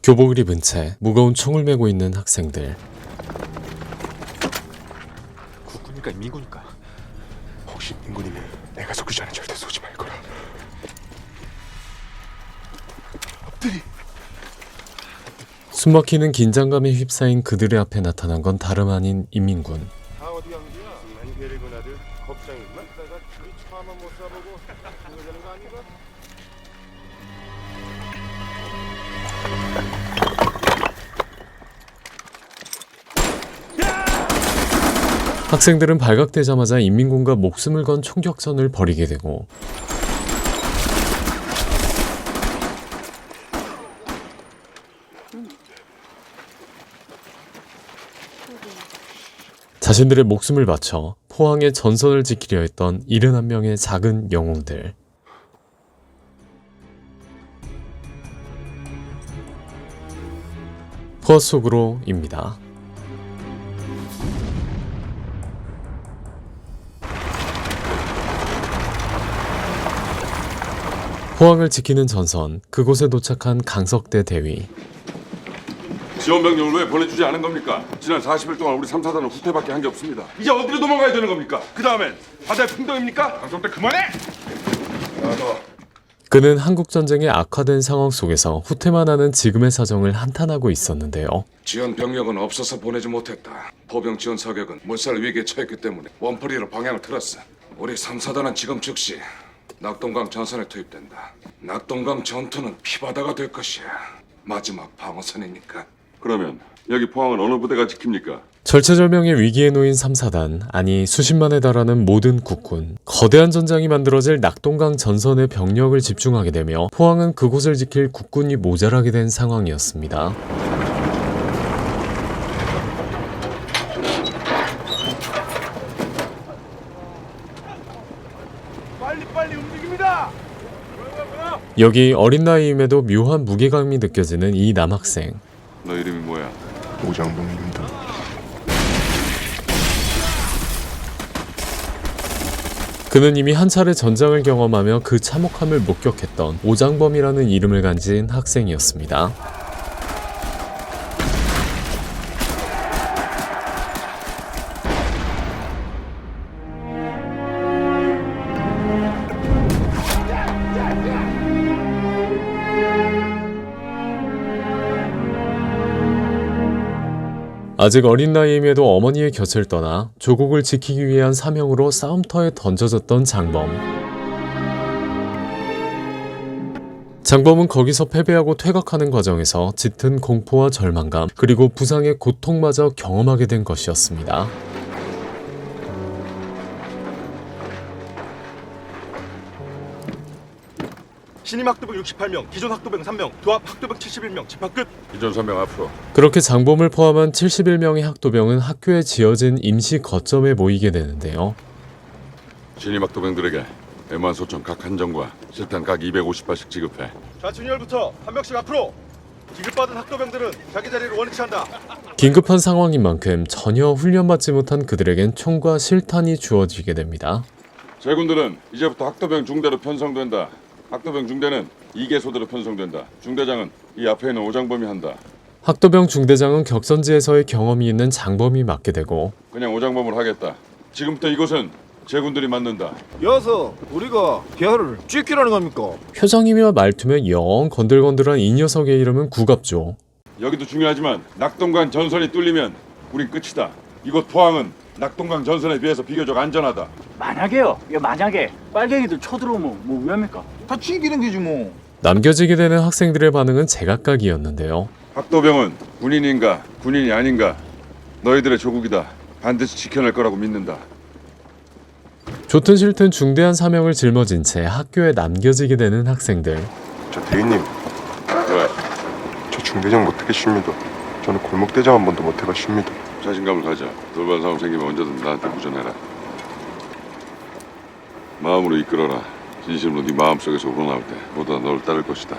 교복을 입은 채 무거운 총을 메고 있는 학생들. 국군이니까 민군이니까. 혹시 민군이면 내가 속기 전에 절대 쏘지 말거라. 엎드리. 숨막히는 긴장감에 휩싸인 그들의 앞에 나타난 건 다름 아닌 인민군. 다 어디 양지야? 난 괴리군 아들 겁장이구만. 내가 그 차만 못 쏴보고 그거 되는 거 아닌가? 학생들은 발각되자마자 인민군과 목숨을 건 총격전을 벌이게 되고 자신들의 목숨을 바쳐 포항의 전선을 지키려 했던 71명의 작은 영웅들. 포화 속으로입니다. 포항을 지키는 전선, 그곳에 도착한 강석대 대위. 지원병력을 왜 보내주지 않은 겁니까? 지난 40일 동안 우리 3, 4단은 후퇴밖에 한 게 없습니다. 이제 어디로 도망가야 되는 겁니까? 그 다음엔 바다의 풍덩입니까? 강성대 그만해! 그는 한국전쟁의 악화된 상황 속에서 후퇴만 하는 지금의 사정을 한탄하고 있었는데요. 지원 병력은 없어서 보내지 못했다. 포병 지원 사격은 몰살 위기에 처했기 때문에 원풀이로 방향을 틀었어. 우리 3, 4단은 지금 즉시 낙동강 전선에 투입된다. 낙동강 전투는 피바다가 될 것이야. 마지막 방어선이니까. 그러면 여기 포항은 어느 부대가 지킵니까? 절체절명의 위기에 놓인 3, 4단, 아니 수십만에 달하는 모든 국군. 거대한 전장이 만들어질 낙동강 전선에 병력을 집중하게 되며 포항은 그곳을 지킬 국군이 모자라게 된 상황이었습니다. 빨리 움직입니다. 여기 어린 나이임에도 묘한 무게감이 느껴지는 이 남학생. 너 이름이 뭐야? 오장봉입니다. 그는 이미 한 차례 전장을 경험하며 그 참혹함을 목격했던 오장범이라는 이름을 가진 학생이었습니다. 아직 어린 나이임에도 어머니의 곁을 떠나 조국을 지키기 위한 사명으로 싸움터에 던져졌던 장범. 장범은 거기서 패배하고 퇴각하는 과정에서 짙은 공포와 절망감, 그리고 부상의 고통마저 경험하게 된 것이었습니다. 신임 학도병 68명, 기존 학도병 3명, 도합 학도병 71명, 집합 끝. 기존 선명 앞으로. 그렇게 장범을 포함한 71명의 학도병은 학교에 지어진 임시 거점에 모이게 되는데요. 신임 학도병들에게 M1 소총 각 한정과 실탄 각 250발씩 지급해. 좌춘열부터 한 명씩 앞으로. 지급받은 학도병들은 자기 자리를 원위치 한다. 긴급한 상황인 만큼 전혀 훈련받지 못한 그들에겐 총과 실탄이 주어지게 됩니다. 제군들은 이제부터 학도병 중대로 편성된다. 학도병 중대는 2개소대로 편성된다. 중대장은 이 앞에 있는 오장범이 한다. 학도병 중대장은 격선지에서의 경험이 있는 장범이 맡게 되고 그냥 오장범을 하겠다. 지금부터 이곳은 제군들이 맡는다. 여서 우리가 개화를 쥐끼라는 겁니까? 표정이며 말투며 영 건들건들한 이 녀석의 이름은 구갑조. 여기도 중요하지만 낙동강 전선이 뚫리면 우린 끝이다. 이곳 포항은 낙동강 전선에 비해서 비교적 안전하다. 만약에요. 만약에 빨갱이들 쳐들어오면 뭐 위합니까? 다 쥐기는 게지 뭐. 남겨지게 되는 학생들의 반응은 제각각이었는데요. 학도병은 군인인가 군인이 아닌가 너희들의 조국이다. 반드시 지켜낼 거라고 믿는다. 좋든 싫든 중대한 사명을 짊어진 채 학교에 남겨지게 되는 학생들. 저 대위님, 왜? 저 중대장 못하겠습니다. 저는 골목대장 한 번도 못해봤습니다. 자신감을 가져. 돌발 상황 생기면 언제든 나한테 무전해라. 마음으로 이끌어라. 진심으로 네 마음속에서 우러나올 때 모두 다 너를 따를 것이다.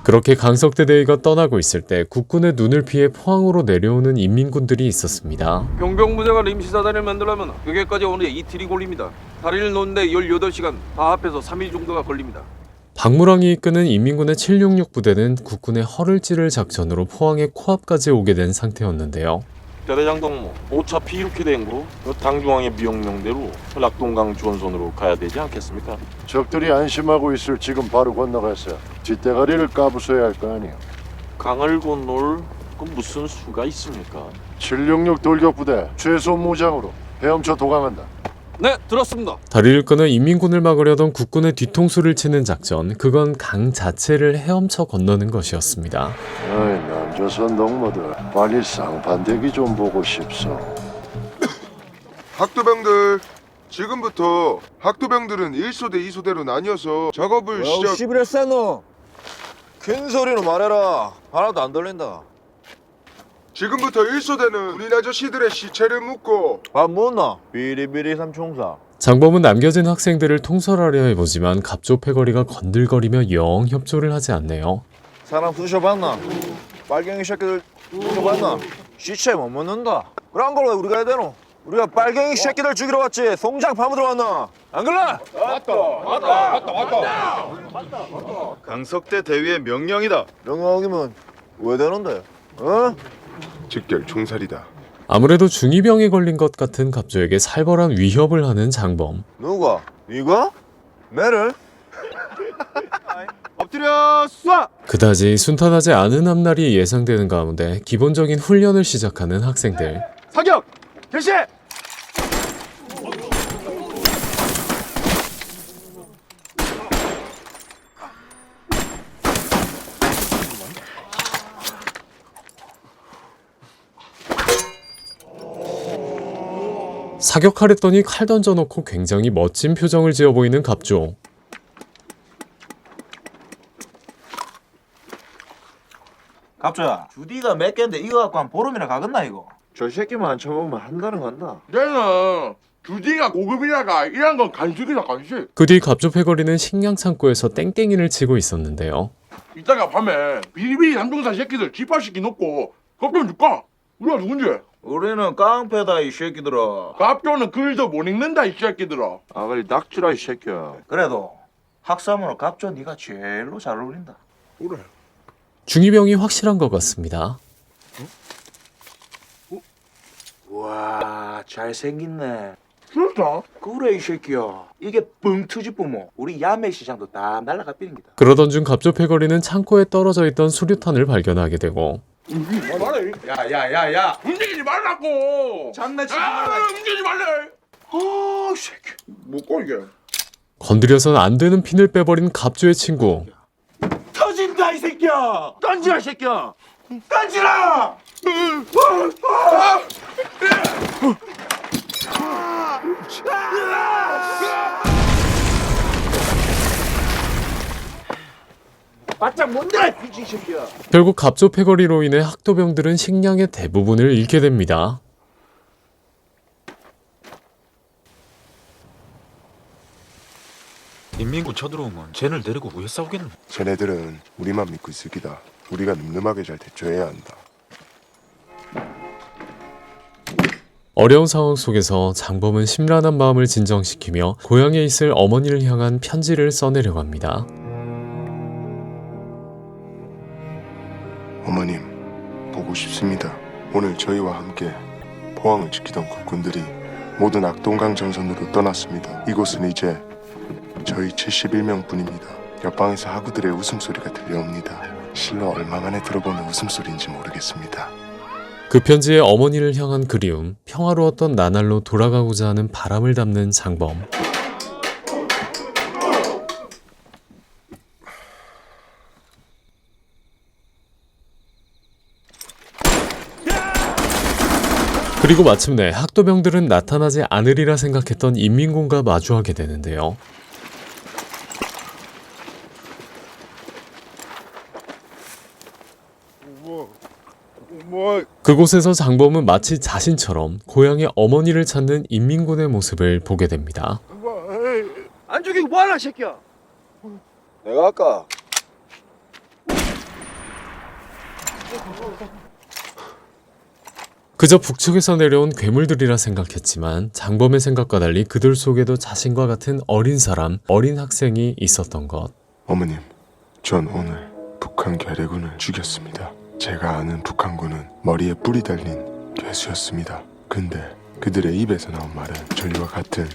그렇게 강석대 대위가 떠나고 있을 때 국군의 눈을 피해 포항으로 내려오는 인민군들이 있었습니다. 병병무장을 임시사단을 만들려면 그게까지 오는데 이틀이 걸립니다. 다리를 놓는데 18시간, 다 합해서 3일 정도가 걸립니다. 박무랑이 이끄는 인민군의 766 부대는 국군의 허를 찌를 작전으로 포항의 코앞까지 오게 된 상태였는데요. 대대장 동무, 어차피 이렇게 된 거 당중앙의 명령대로 낙동강 주원선으로 가야 되지 않겠습니까? 적들이 안심하고 있을 지금 바로 건너가서 뒷대가리를 까부숴야 할 거 아니에요. 강을 건널 그 무슨 수가 있습니까? 766 돌격부대 최소 무장으로 헤엄쳐 도강한다. 네, 들었습니다. 다리를 끊어 인민군을 막으려던 국군의 뒤통수를 치는 작전, 그건 강 자체를 헤엄쳐 건너는 것이었습니다. 어이 남조선 동무들 빨리 쌍판대기 좀 보고 싶소. 학도병들, 지금부터 학도병들은 1소대 2소대로 나뉘어서 작업을 시작. 시비랬어 큰 소리로 말해라. 하나도 안 들린다. 지금부터 1소대는 군인 아저씨들의 시체를 묻고 밥 못나? 비리비리 삼총사. 장범은 남겨진 학생들을 통솔하려 해보지만 갑조 패거리가 건들거리며 영 협조를 하지 않네요. 사람 부셔봤나? 빨갱이 새끼들 부셔봤나? 시체 못 묻는다. 그런 걸 왜 우리가 해야 되노? 우리가 빨갱이 새끼들 죽이러 왔지 송장 파묻으러 왔나? 안 그래? 맞다. 강석대 대위의 명령이다. 명령이면 왜 되는데? 어? 직결 총살이다. 아무래도 중이병에 걸린 것 같은 갑조에게 살벌한 위협을 하는 장범. 누가? 네가? 매를? 엎드려 쏴! 그다지 순탄하지 않은 앞날이 예상되는 가운데 기본적인 훈련을 시작하는 학생들. 사격! 개시! 사격하랬더니 칼 던져놓고 굉장히 멋진 표정을 지어 보이는 갑조. 갑자야 주디가 몇 개인데 이거 갖고 한 보름이나 가겠나 이거? 저 새끼만 안 쳐먹으면 한 달은 간다. 얘는 주디가 고급이라가 이런 건 간식이다 간식. 그 뒤 갑조 패거리는 식량 창고에서 땡땡이를 치고 있었는데요. 이따가 밤에 비리비리 남중사 새끼들 집합시키 놓고 겁좀 줄까? 우리가 누군지? 우리는 깡패다 이 새끼들아. 갑조는 글도 못 읽는다 이 새끼들아. 아가리 낙지라 이 새끼야. 그래도 학사모로 갑조 네가 제일로 잘 어울린다. 그래. 중이병이 확실한 것 같습니다. 와 잘생겼네. 진짜? 그래 이 새끼야. 이게 뻥 터지쁘모 우리 야매 시장도 다 날라가 삐ring이다. 그러던 중 갑조 패거리는 창고에 떨어져 있던 수류탄을 발견하게 되고 야야야야 움직이지 말라고. 장난치지 말라. 움직이지 말래. 아 새끼. 뭐고 이게? 건드려선 안 되는 핀을 빼버린 갑조의 친구. 터진다 이 새끼야. 던지라 이 새끼야. 던지라. 바짝 뭔데 이 새끼야. 결국 갑조 패거리로 인해 학도병들은 식량의 대부분을 잃게 됩니다. 인민군 쳐들어오면 쟤를 데리고 왜 싸우겠노? 쟤네들은 우리만 믿고 있을 기다. 우리가 늠름하게 잘 대처해야 한다. 어려운 상황 속에서 장범은 심란한 마음을 진정시키며 고향에 있을 어머니를 향한 편지를 써내려고 합니다. 어머님, 보고 싶습니다. 오늘 저희와 함께 포항을 지키던 국군들이 모두 낙동강 전선으로 떠났습니다. 이곳은 이제 저희 71명 뿐입니다. 옆방에서 하구들의 웃음소리가 들려옵니다. 실로 얼마 만에 들어보는 웃음소리인지 모르겠습니다. 그 편지에 어머니를 향한 그리움, 평화로웠던 나날로 돌아가고자 하는 바람을 담는 장범. 그리고 마침내 학도병들은 나타나지 않으리라 생각했던 인민군과 마주하게 되는데요. 그곳에서 장범은 마치 자신처럼 고향의 어머니를 찾는 인민군의 모습을 보게 됩니다. 안 죽이고 뭐하나 새끼야. 내가 아까 그저 북측에서 내려온 괴물들이라 생각했지만 장범의 생각과 달리 그들 속에도 자신과 같은 어린 사람, 어린 학생이 있었던 것. 어머님, 전 오늘 북한 괴뢰군을 죽였습니다. 제가 아는 북한군은 머리에 뿔이 달린 괴수였습니다. 근데 그들의 입에서 나온 말은 저희와 같은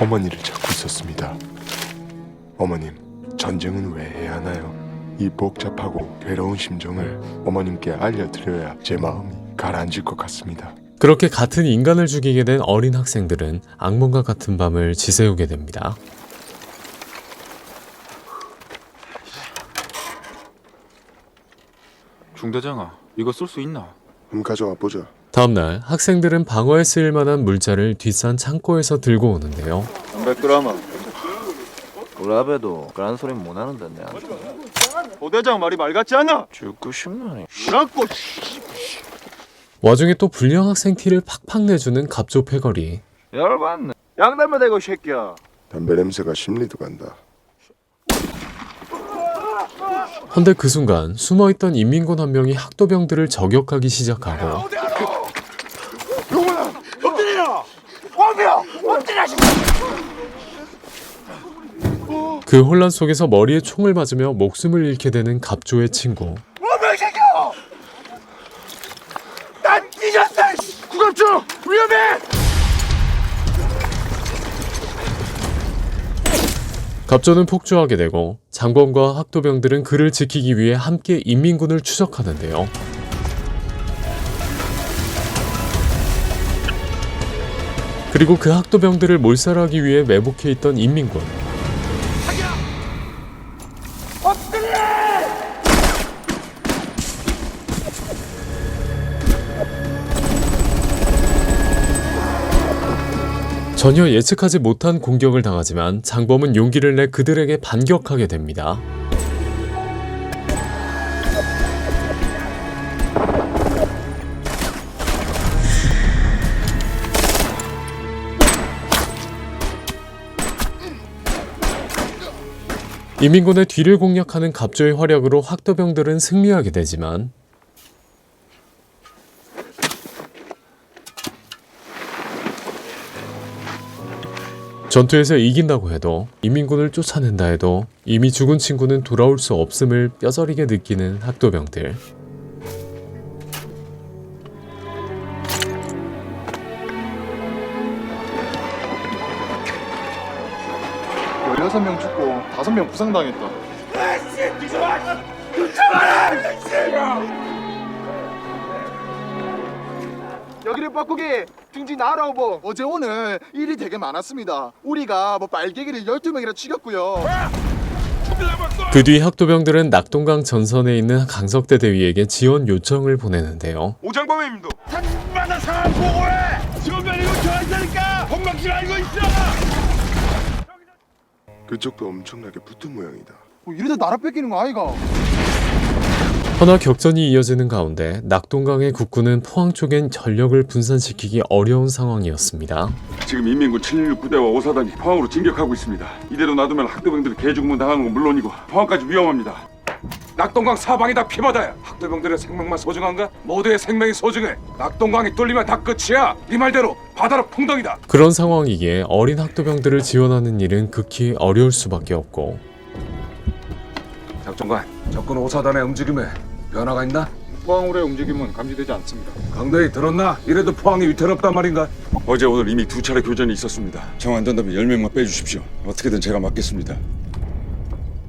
어머니를 찾고 있었습니다. 어머님, 전쟁은 왜 해야 하나요? 이 복잡하고 괴로운 심정을 어머님께 알려드려야 제 마음이 가라앉을 것 같습니다. 그렇게 같은 인간을 죽이게 된 어린 학생들은 악몽과 같은 밤을 지새우게 됩니다. 중대장아, 이거 쓸 수 있나? 한번 가져와 보자. 다음날 학생들은 방어에 쓰일 만한 물자를 뒷산 창고에서 들고 오는데요. 300g. 우라베도 그런 소리 못 하는데 내한테. 부대장 말이 말 같지 않나? 죽고 싶나니. 그렇고 와중에 또 불량 학생 티를 팍팍 내주는 갑조 패거리. 열받네. 양담배 대고 새끼야. 담배 냄새가 심리도 간다. 헌데 그 순간 숨어있던 인민군 한 명이 학도병들을 저격하기 시작하고 그 혼란 속에서 머리에 총을 맞으며 목숨을 잃게 되는 갑조의 친구. 갑조는 폭주하게 되고 장범과 학도병들은 그를 지키기 위해 함께 인민군을 추적하는데요. 그리고 그 학도병들을 몰살하기 위해 매복해 있던 인민군. 전혀 예측하지 못한 공격을 당하지만 장범은 용기를 내 그들에게 반격하게 됩니다. 인민군의 뒤를 공략하는 갑조의 활약으로 학도병들은 승리하게 되지만 전투에서 이긴다고 해도 인민군을 쫓아낸다 해도 이미 죽은 친구는 돌아올 수 없음을 뼈저리게 느끼는 학도병들. 명 죽고 5명 부상당했다. 여기를 바꾸기 중지 나라오보. 어제 오늘 일이 되게 많았습니다. 우리가 빨갱이를 12명이나 죽였고요. 그 뒤 학도병들은 낙동강 전선에 있는 강석대 대위에게 지원 요청을 보내는데요. 오장범입니다. 당분간은 상황 보고해. 지원변 이거 좋아한다니까. 건강질 알고 있어. 그쪽도 엄청나게 붙은 모양이다. 이러다 나라 뺏기는 거 아이가? 허나 격전이 이어지는 가운데 낙동강의 국군은 포항 쪽엔 전력을 분산시키기 어려운 상황이었습니다. 지금 인민군 716 부대와 5사단이 포항으로 진격하고 있습니다. 이대로 놔두면 학도병들이 개죽음을 당하는 건 물론이고 포항까지 위험합니다. 낙동강 사방이 다 피바다야. 학도병들의 생명만 소중한가? 모두의 생명이 소중해. 낙동강이 뚫리면 다 끝이야. 이 말대로 바다로 풍덩이다. 그런 상황이기에 어린 학도병들을 지원하는 일은 극히 어려울 수밖에 없고 작전관, 적군 5사단의 움직임에 변화가 있나? 포항으로의 움직임은 감지되지 않습니다. 강대희 들었나? 이래도 포항이 위태롭단 말인가? 어제 오늘 이미 2차례 교전이 있었습니다. 정 안 된다면 10명만 빼주십시오. 어떻게든 제가 막겠습니다.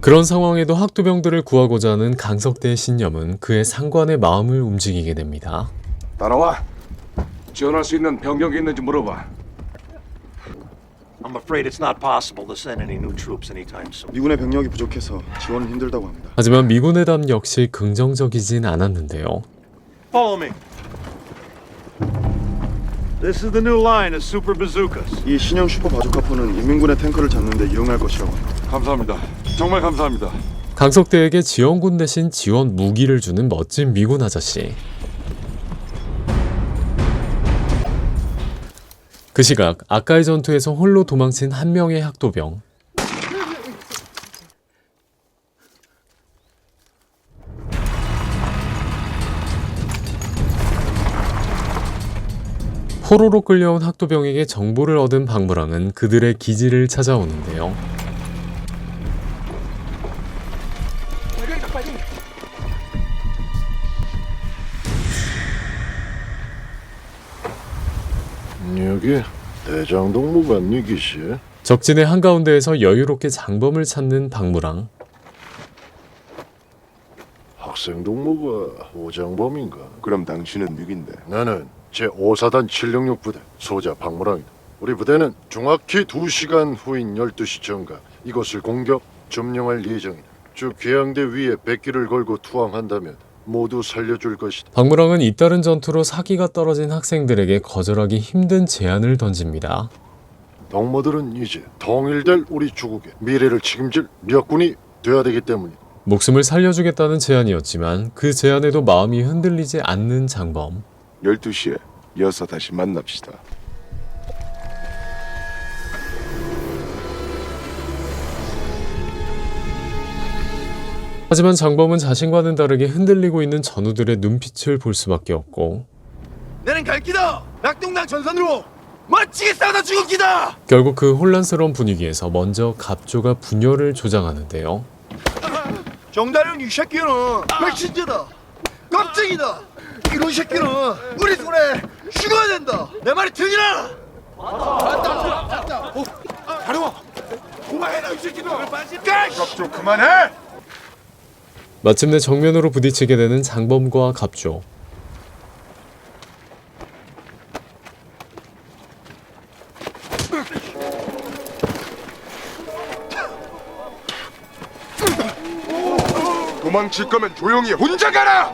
그런 상황에도 학도병들을 구하고자 하는 강석대의 신념은 그의 상관의 마음을 움직이게 됩니다. 따라와. 지원할 수 있는 병력이 있는지 물어봐. I'm afraid it's not possible to send any new troops anytime soon. 미군의 병력이 부족해서 지원은 힘들다고 합니다. 하지만 미군의 답 역시 긍정적이진 않았는데요. Follow me. This is the new line of super bazookas. 이 신형 슈퍼 바주카포는 인민군의 탱크를 잡는데 이용할 것이라고 합니다. 감사합니다. 정말 감사합니다. 강석대에게 지원군 대신 지원 무기를 주는 멋진 미군 아저씨. 그 시각 아까의 전투에서 홀로 도망친 한 명의 학도병. 포로로 끌려온 학도병에게 정보를 얻은 박무랑은 그들의 기지를 찾아오는데요. 여기 대장동무관 이기시? 적진의 한가운데에서 여유롭게 장범을 찾는 박무랑. 학생동무가 오장범인가? 그럼 당신은 누군데? 나는 제5사단 766 부대 소자 박무랑이다. 우리 부대는 정확히 2시간 후인 12시 전가 이곳을 공격 점령할 예정이다. 주 계양대 위에 백기를 걸고 투항한다면 모두 살려줄 것이다. 박무랑은 잇따른 전투로 사기가 떨어진 학생들에게 거절하기 힘든 제안을 던집니다. 동무들은 이제 통일될 우리 조국의 미래를 책임질 력군이 되어야 되기 때문이다. 목숨을 살려주겠다는 제안이었지만 그 제안에도 마음이 흔들리지 않는 장범. 12시에 이어서 다시 만납시다. 하지만 장범은 자신과는 다르게 흔들리고 있는 전우들의 눈빛을 볼 수밖에 없고 내는 갈 기다. 낙동강 전선으로 멋지게 싸우다 죽을 기다. 결국 그 혼란스러운 분위기에서 먼저 갑조가 분열을 조장하는데요. 정다련 이 새끼는 백신제다. 깜짝이다. 이런 새끼는 우리 손에 죽어야 된다. 내 말이 들리나? 맞다. 가려워. 그만해라 이 새끼들. 갑조 그만해! 마침내 정면으로 부딪히게 되는 장범과 갑조. 도망칠 거면 조용히 혼자 가라!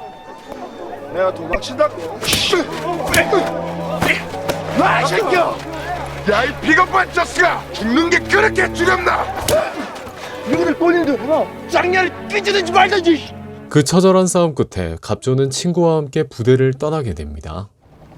내가 도망친다고. 이 새끼야. 야 이 비겁한 자식아! 죽는 게 그렇게 두렵나? 여기를 꼴리는데 짱냐를 삐지든지 말든지. 그 처절한 싸움 끝에 갑조는 친구와 함께 부대를 떠나게 됩니다.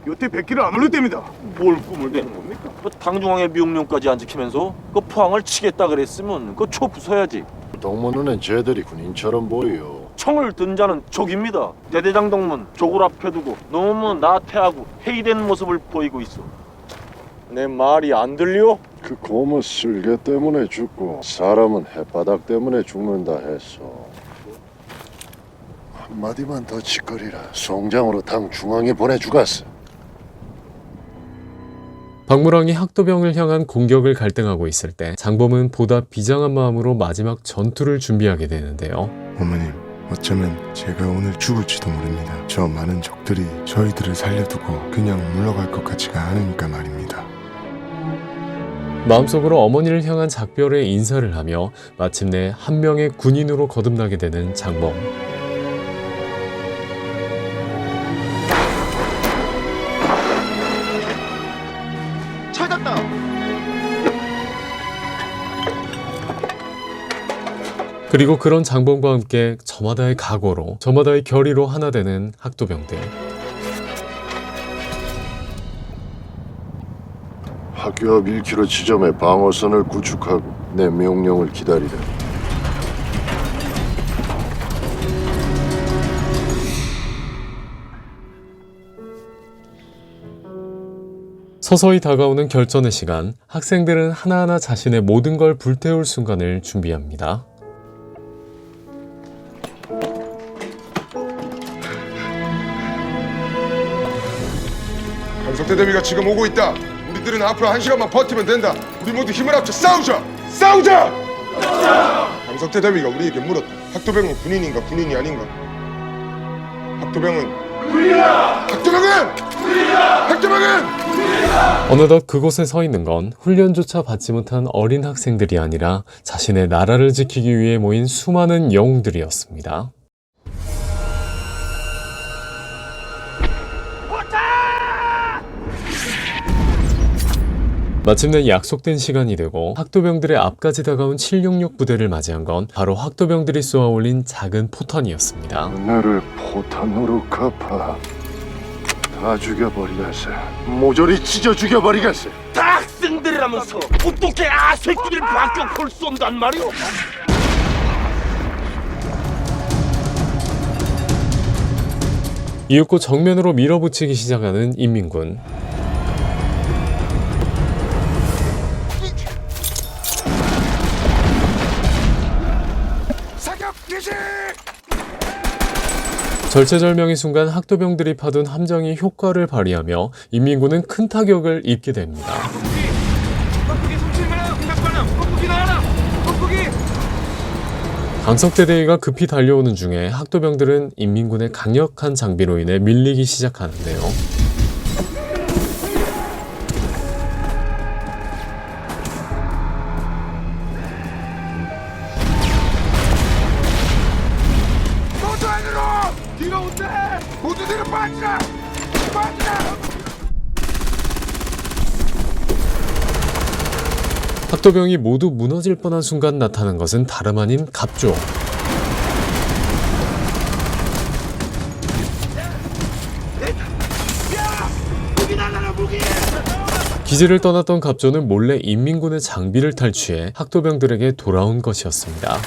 여태 백기를 안 올렸답니다. 뭘 꿈을 대는 겁니까? 그 당중앙의 미용령까지 안 지키면서 그 포항을 치겠다 그랬으면 그 초 부숴야지. 동무 눈엔 쟤들이 군인처럼 보여. 총을 든 자는 적입니다. 대대장 동문 족을 앞에 두고 너무 나태하고 회의된 모습을 보이고 있어. 내 말이 안 들려? 그 고무 쓸개 때문에 죽고 사람은 햇바닥 때문에 죽는다 했어. 한마디만 더 짓거리라 송장으로 당 중앙에 보내주갔어. 박무랑이 학도병을 향한 공격을 갈등하고 있을 때 장범은 보다 비장한 마음으로 마지막 전투를 준비하게 되는데요. 어머님, 어쩌면 제가 오늘 죽을지도 모릅니다. 저 많은 적들이 저희들을 살려두고 그냥 물러갈 것 같지가 않으니까 말입니다. 마음속으로 어머니를 향한 작별의 인사를 하며 마침내 한 명의 군인으로 거듭나게 되는 장범. 찾았다. 그리고 그런 장범과 함께 저마다의 각오로 저마다의 결의로 하나 되는 학도병들. 학교 앞 1km 지점에 방어선을 구축하고 내 명령을 기다리라. 서서히 다가오는 결전의 시간, 학생들은 하나하나 자신의 모든 걸 불태울 순간을 준비합니다. 강석대 대위가 지금 오고 있다. 우리들은 앞으로 1시간만 버티면 된다. 우리 모두 힘을 합쳐 싸우자! 싸우자! 강석대 대위가 우리에게 물었다. 학도병은 군인인가 군인이 아닌가? 학도병은 군인이다! 학도병은 군인이다! 학도병은 어느덧 그곳에 서 있는 건 훈련조차 받지 못한 어린 학생들이 아니라 자신의 나라를 지키기 위해 모인 수많은 영웅들이었습니다. 마침내 약속된 시간이 되고 학도병들의 앞까지 다가온 766 부대를 맞이한 건 바로 학도병들이 쏘아 올린 작은 포탄이었습니다. 나를 포탄으로 갚아. 다 죽여버리겠어. 모조리 찢어 죽여버리겠어. 다 학생들이라면서 어떻게 새끼들 박격포를 쏜단 말이오? 이윽고 정면으로 밀어붙이기 시작하는 인민군. 절체절명의 순간 학도병들이 파둔 함정이 효과를 발휘하며 인민군은 큰 타격을 입게 됩니다. 강석대 대위가 급히 달려오는 중에 학도병들은 인민군의 강력한 장비로 인해 밀리기 시작하는데요. 학도병이 모두 무너질 뻔한 순간 나타난 것은 다름 아닌 갑조. 기지를 떠났던 갑조는 몰래 인민군의 장비를 탈취해 학도병들에게 돌아온 것이었습니다.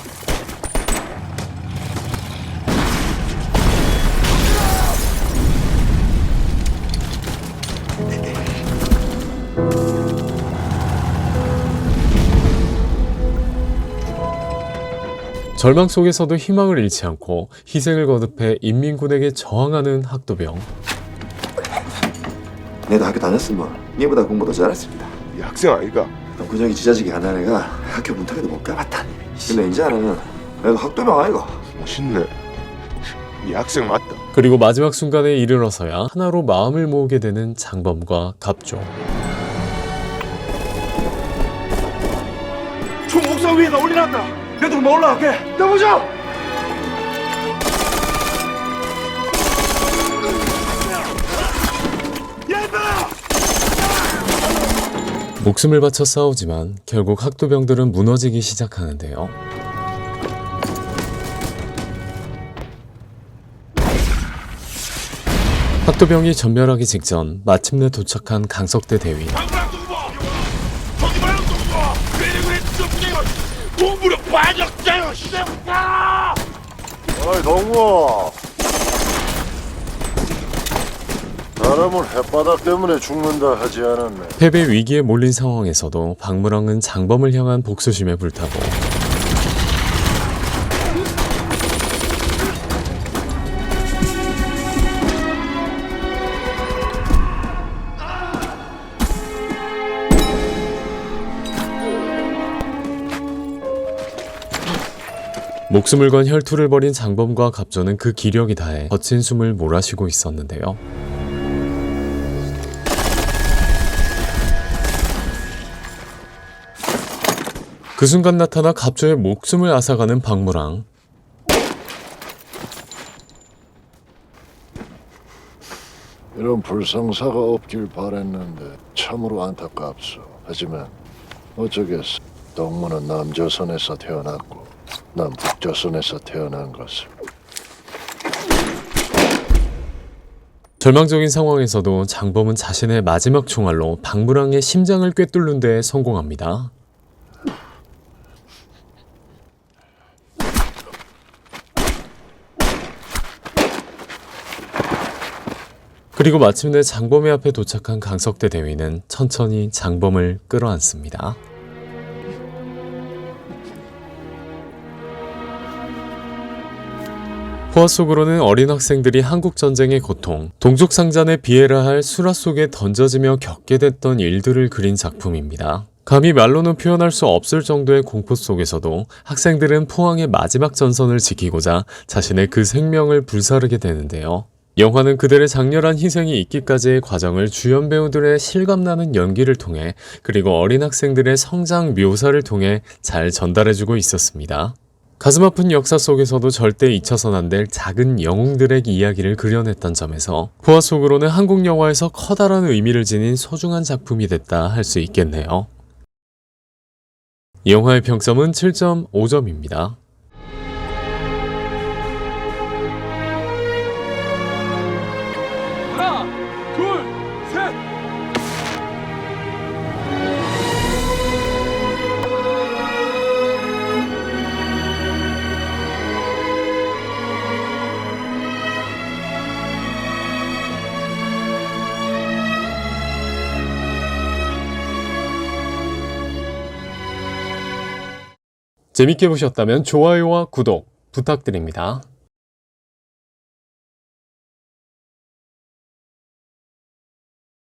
절망 속에서도 희망을 잃지 않고 희생을 거듭해 인민군에게 저항하는 학도병. 내도 학교 다녔으면 니보다 공부도 잘했습니다. 이 학생 아이가 구정이 지자식이 한 애가 학교 문턱에도 못 가봤다. 근데 이제는 내도 학도병 아이가. 멋있네. 이 학생 맞다. 그리고 마지막 순간에 이르러서야 하나로 마음을 모으게 되는 장범과 갑조. 총 옥상 위에다 올려놨다. 얘들 뭐 올라갈게. 떠보자. 목숨을 바쳐 싸우지만 결국 학도병들은 무너지기 시작하는데요. 학도병이 전멸하기 직전 마침내 도착한 강석대 대위. 어이 동무. 사람을 햇바닥 때문에 죽는다 하지 않았네. 패배 위기에 몰린 상황에서도 박무랑은 장범을 향한 복수심에 불타고 목숨을 건 혈투를 벌인 장범과 갑조는 그 기력이 다해 거친 숨을 몰아쉬고 있었는데요. 그 순간 나타나 갑조의 목숨을 앗아가는 박무랑. 이런 불상사가 없길 바랬는데 참으로 안타깝소. 하지만 어쩌겠어. 동무는 남조선에서 태어났고 난 북조선에서 태어난 것을. 절망적인 상황에서도 장범은 자신의 마지막 총알로 박무랑의 심장을 꿰뚫는 데 성공합니다. 그리고 마침내 장범의 앞에 도착한 강석대 대위는 천천히 장범을 끌어안습니다. 포화 속으로는 어린 학생들이 한국전쟁의 고통, 동족상잔의 비애라 할 수라 속에 던져지며 겪게 됐던 일들을 그린 작품입니다. 감히 말로는 표현할 수 없을 정도의 공포 속에서도 학생들은 포항의 마지막 전선을 지키고자 자신의 그 생명을 불사르게 되는데요. 영화는 그들의 장렬한 희생이 있기까지의 과정을 주연 배우들의 실감나는 연기를 통해 그리고 어린 학생들의 성장 묘사를 통해 잘 전달해주고 있었습니다. 가슴 아픈 역사 속에서도 절대 잊혀선 안 될 작은 영웅들의 이야기를 그려냈던 점에서 포화 속으로는 한국 영화에서 커다란 의미를 지닌 소중한 작품이 됐다 할 수 있겠네요. 이 영화의 평점은 7.5점입니다. 재밌게 보셨다면 좋아요와 구독, 부탁드립니다.